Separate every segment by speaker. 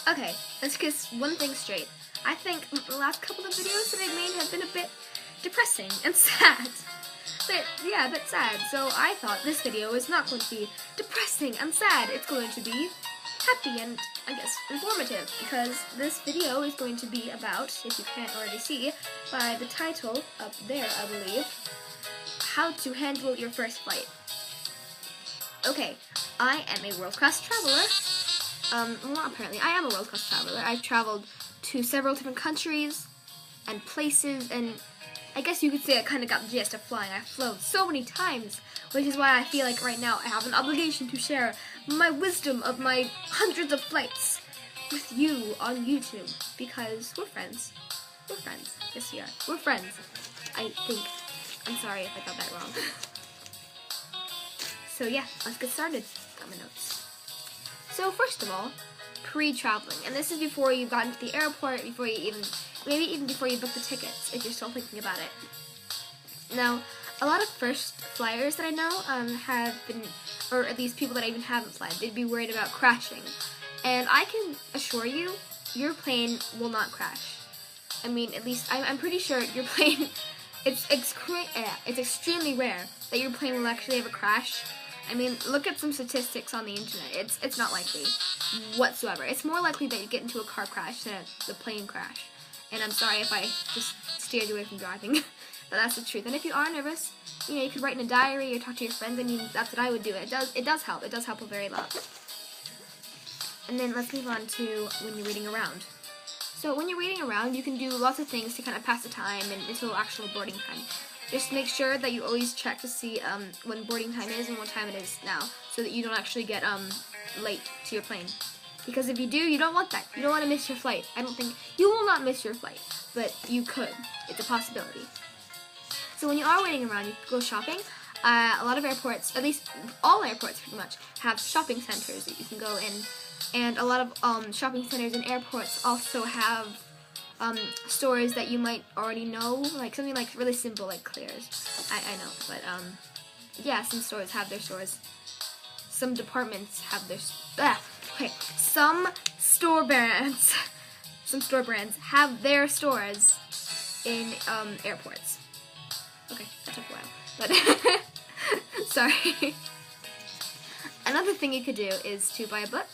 Speaker 1: Okay, let's get one thing straight. I think the last couple of videos that I made have been a bit depressing and sad. A bit sad. So I thought this video is not going to be depressing and sad. It's going to be happy and, I guess, informative. Because this video is going to be about, if you can't already see, by the title up there, I believe, how to handle your first flight. Okay, I am a world-class traveler. Well, apparently, I am a world-class traveler. I've traveled to several different countries and places, and I guess you could say I kind of got the gist of flying. I've flown so many times, which is why I feel like right now I have an obligation to share my wisdom of my hundreds of flights with you on YouTube, because we're friends. We're friends. Yes, we are. We're friends. I think. I'm sorry if I got that wrong. So yeah, let's get started. Got my notes. So first of all, pre-traveling, and this is before you've gotten to the airport, before you maybe even before you book the tickets, if you're still thinking about it. Now, a lot of first flyers that I know have been, or at least people that even haven't flown, they'd be worried about crashing. And I can assure you, your plane will not crash. I mean, at least I'm pretty sure your plane, it's extremely rare that your plane will actually ever crash. I mean, look at some statistics on the internet. It's not likely whatsoever. It's more likely that you get into a car crash than the plane crash. And I'm sorry if I just steered you away from driving, but that's the truth. And if you are nervous, you could write in a diary or talk to your friends. I mean, that's what I would do. It does help. It does help a very lot. And then let's move on to when you're waiting around. So when you're waiting around, you can do lots of things to kind of pass the time and until actual boarding time. Just make sure that you always check to see when boarding time is and what time it is now, so that you don't actually get late to your plane. Because if you do, you don't want that. You don't want to miss your flight. I don't think you will not miss your flight, but you could. It's a possibility. So when you are waiting around, you can go shopping. A lot of airports, at least all airports pretty much, have shopping centers that you can go in, and a lot of shopping centers and airports also have stores that you might already know, like something like really simple like Claire's. I know, but yeah, some stores have their stores. Some departments have their some store brands have their stores in airports. Okay, that took a while, but sorry. Another thing you could do is to buy a book.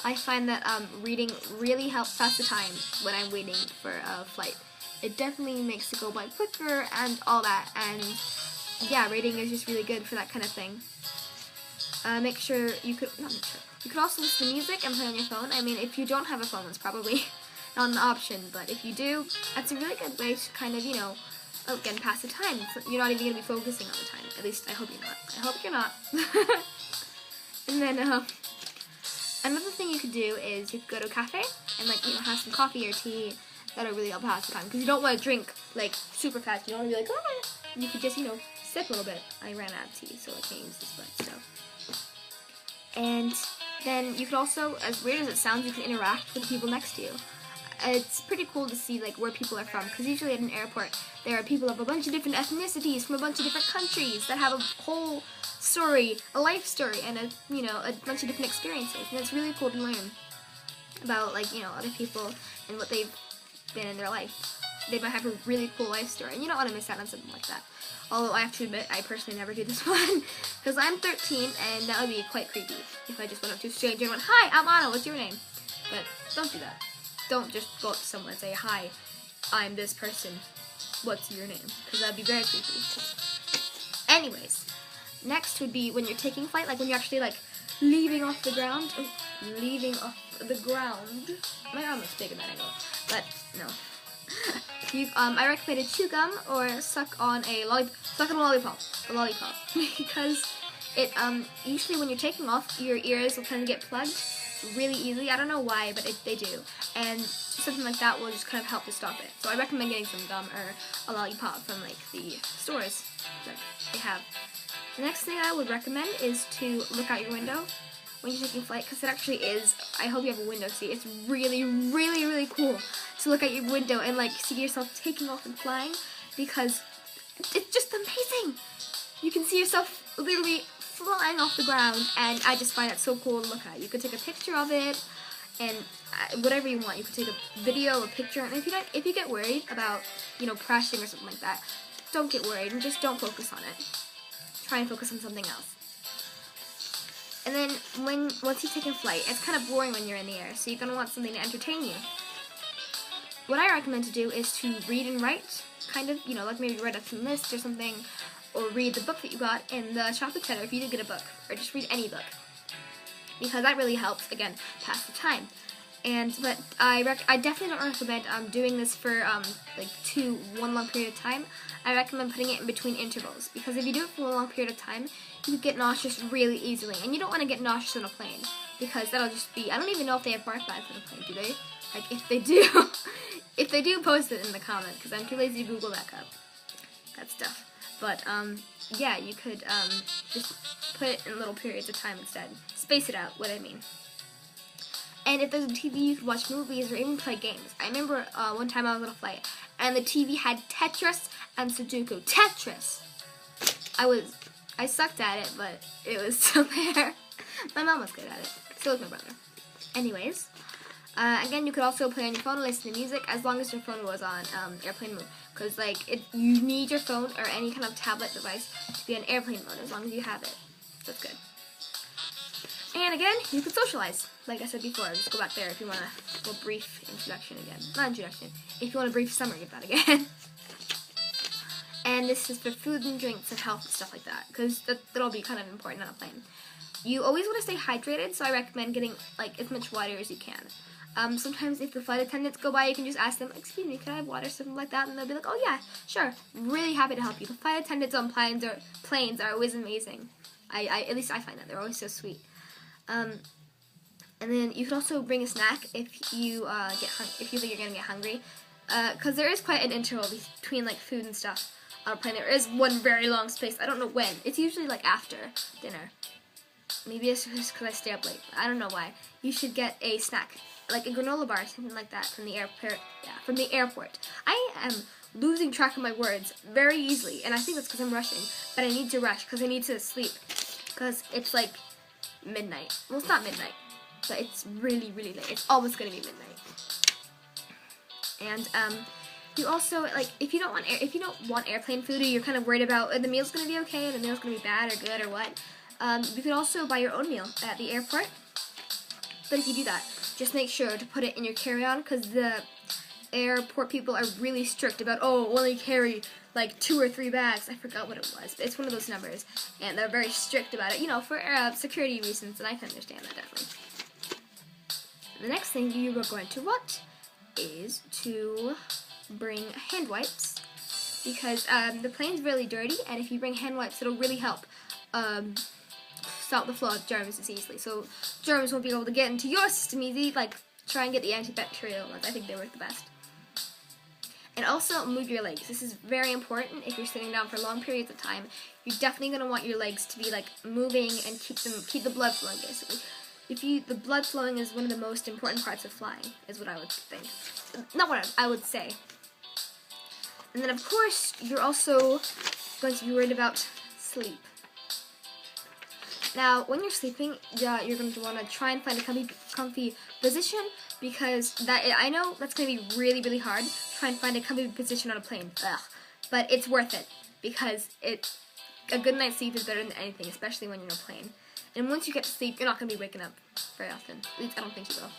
Speaker 1: I find that reading really helps pass the time when I'm waiting for a flight. It definitely makes it go by quicker and all that, and yeah, reading is just really good for that kind of thing. Make sure you could also listen to music and play on your phone. I mean, if you don't have a phone, it's probably not an option, but if you do, that's a really good way to kind of, again, pass the time. You're not even going to be focusing on the time. At least, I hope you're not. I hope you're not. And then, another thing you could do is you could go to a cafe and have some coffee or tea that'll really help pass the time, because you don't want to drink super fast. You don't want to be you could just sip a little bit. I ran out of tea, so I can't use this one. So, and then you could also, as weird as it sounds, you can interact with the people next to you. It's pretty cool to see where people are from, because usually at an airport there are people of a bunch of different ethnicities from a bunch of different countries that have a whole story, a life story, and a bunch of different experiences, and it's really cool to learn about other people and what they've been in their life. They might have a really cool life story, and you don't want to miss out on something like that. Although I have to admit, I personally never do this one, because I'm 13, and that would be quite creepy if I just went up to a stranger and went, "Hi, I'm Anna, what's your name?" But don't do that. Don't just go up to someone and say, "Hi, I'm this person, what's your name?" Because that would be very creepy. Anyways, next would be when you're taking flight, when you're actually leaving off the ground. Leaving off the ground. My arm looks bigger than I know, but no. I recommended chew gum or suck on a lollipop, because it usually when you're taking off, your ears will tend to get plugged really easily. I don't know why, but they do, and something like that will just kind of help to stop it. So I recommend getting some gum or a lollipop from the stores that they have. The next thing I would recommend is to look out your window when you're taking flight, because it actually is, I hope you have a window seat, it's really, really, really cool to look out your window and see yourself taking off and flying, because it's just amazing. You can see yourself literally flying off the ground, and I just find it so cool to look at. You could take a picture of it, and whatever you want. You can take a video, a picture, and if you get worried about, crashing or something like that, don't get worried and just don't focus on it. Try and focus on something else. And then once you've taken flight, it's kind of boring when you're in the air, so you're going to want something to entertain you. What I recommend to do is to read and write, kind of, like maybe write a list or something, or read the book that you got in the shopping center if you did get a book, or just read any book, because that really helps, again, pass the time. But I definitely don't recommend doing this for one long period of time. I recommend putting it in between intervals, because if you do it for a long period of time, you could get nauseous really easily, and you don't want to get nauseous on a plane, because that'll just be, I don't even know if they have barf bags on a plane, do they? Like, if they do, if they do, post it in the comment, because I'm too lazy to Google that stuff. But, yeah, you could just put it in little periods of time instead. Space it out, what I mean. And if there's a TV, you could watch movies or even play games. I remember one time I was on a flight, and the TV had Tetris and Sudoku. Tetris! I sucked at it, but it was still there. My mom was good at it. So was my brother. Anyways, again, you could also play on your phone and listen to music as long as your phone was on airplane mode. Because, you need your phone or any kind of tablet device to be on airplane mode as long as you have it. That's good. And again, you can socialize. Like I said before, just go back there if you want a brief introduction again. Not introduction. If you want a brief summary of that again. And this is for food and drinks and health and stuff like that, because that'll be kind of important on a plane. You always want to stay hydrated, so I recommend getting as much water as you can. Sometimes if the flight attendants go by, you can just ask them, excuse me, can I have water, something like that, and they'll be like, oh yeah, sure, really happy to help you. The flight attendants on planes are always amazing. At least I find that, they're always so sweet. And then you could also bring a snack if you if you think you're gonna get hungry, because there is quite an interval between food and stuff on a plane. There is one very long space. I don't know when. It's usually after dinner. Maybe it's just because I stay up late. I don't know why. You should get a snack, like a granola bar, something like that, from the airport. Yeah, from the airport. I am losing track of my words very easily, and I think that's because I'm rushing. But I need to rush because I need to sleep, because it's midnight. Well, it's not midnight, but it's really, really late. It's almost gonna be midnight. And you also if you don't want airplane food, or you're kind of worried about the meal's gonna be okay, or the meal's gonna be bad or good or what. You could also buy your own meal at the airport. But if you do that, just make sure to put it in your carry-on, because the airport people are really strict about, only carry 2 or 3 bags. I forgot what it was, but it's one of those numbers, and they're very strict about it, for security reasons, and I can understand that definitely. The next thing you are going to want is to bring hand wipes, because the plane's really dirty, and if you bring hand wipes, it'll really help stop the flow of germs as easily, so germs won't be able to get into your system easy. Try and get the antibacterial ones. I think they work the best. And also move your legs. This is very important if you're sitting down for long periods of time. You're definitely going to want your legs to be moving and keep the blood flowing, basically. The blood flowing is one of the most important parts of flying, is what I would think. Not what I would say. And then of course, you're also going to be worried about sleep. Now, when you're sleeping, you're going to want to try and find a comfy position, because I know that's going to be really, really hard to try and find a comfy position on a plane. Ugh. But it's worth it, because a good night's sleep is better than anything, especially when you're in a plane. And once you get to sleep, you're not going to be waking up very often. At least I don't think you will.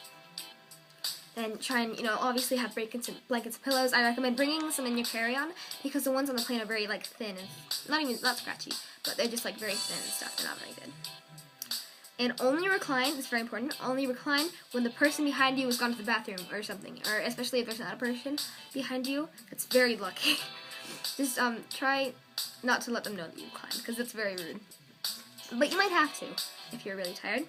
Speaker 1: Then try and, obviously have blankets and pillows. I recommend bringing some in your carry-on, because the ones on the plane are very, thin and not scratchy, but they're just, very thin and stuff. They're not very good. And only recline, it's very important, only recline when the person behind you has gone to the bathroom or something, or especially if there's not a person behind you. That's very lucky. Just try not to let them know that you recline, because that's very rude. But you might have to, if you're really tired.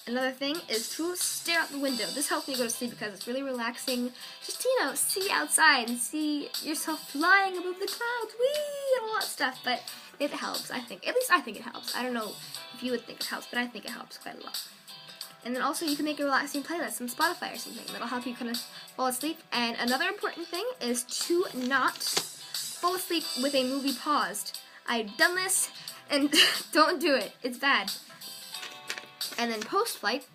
Speaker 1: Another thing is to stare out the window. This helps me go to sleep because it's really relaxing. Just, see outside and see yourself flying above the clouds, whee, and all that stuff. But it helps, I think. At least I think it helps. I don't know if you would think it helps, but I think it helps quite a lot. And then also you can make a relaxing playlist on Spotify or something. That'll help you kind of fall asleep. And another important thing is to not fall asleep with a movie paused. I've done this, and don't do it. It's bad. And then post-flight,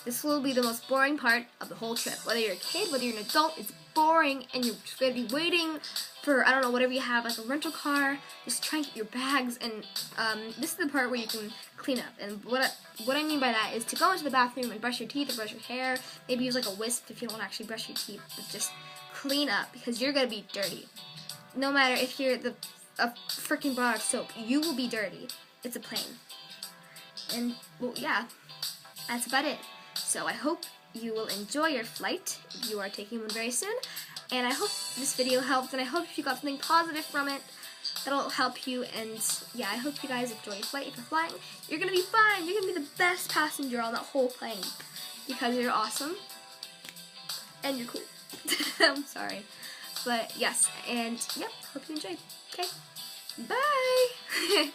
Speaker 1: this will be the most boring part of the whole trip. Whether you're a kid, whether you're an adult, it's boring, and you're going to be waiting for, I don't know, whatever you have, like a rental car, just try and get your bags, and this is the part where you can clean up. And what I mean by that is to go into the bathroom and brush your teeth or brush your hair, maybe use like a wisp if you don't want to actually brush your teeth, but just clean up, because you're going to be dirty. No matter if you're a freaking bar of soap, you will be dirty. It's a plane. And, well, yeah, that's about it. So I hope you will enjoy your flight if you are taking one very soon. And I hope this video helped, and I hope you got something positive from it that'll help you. And yeah, I hope you guys enjoy your flight. If you're flying, you're going to be fine. You're going to be the best passenger on that whole plane because you're awesome and you're cool. I'm sorry. But yes, and yep, hope you enjoyed. Okay, bye!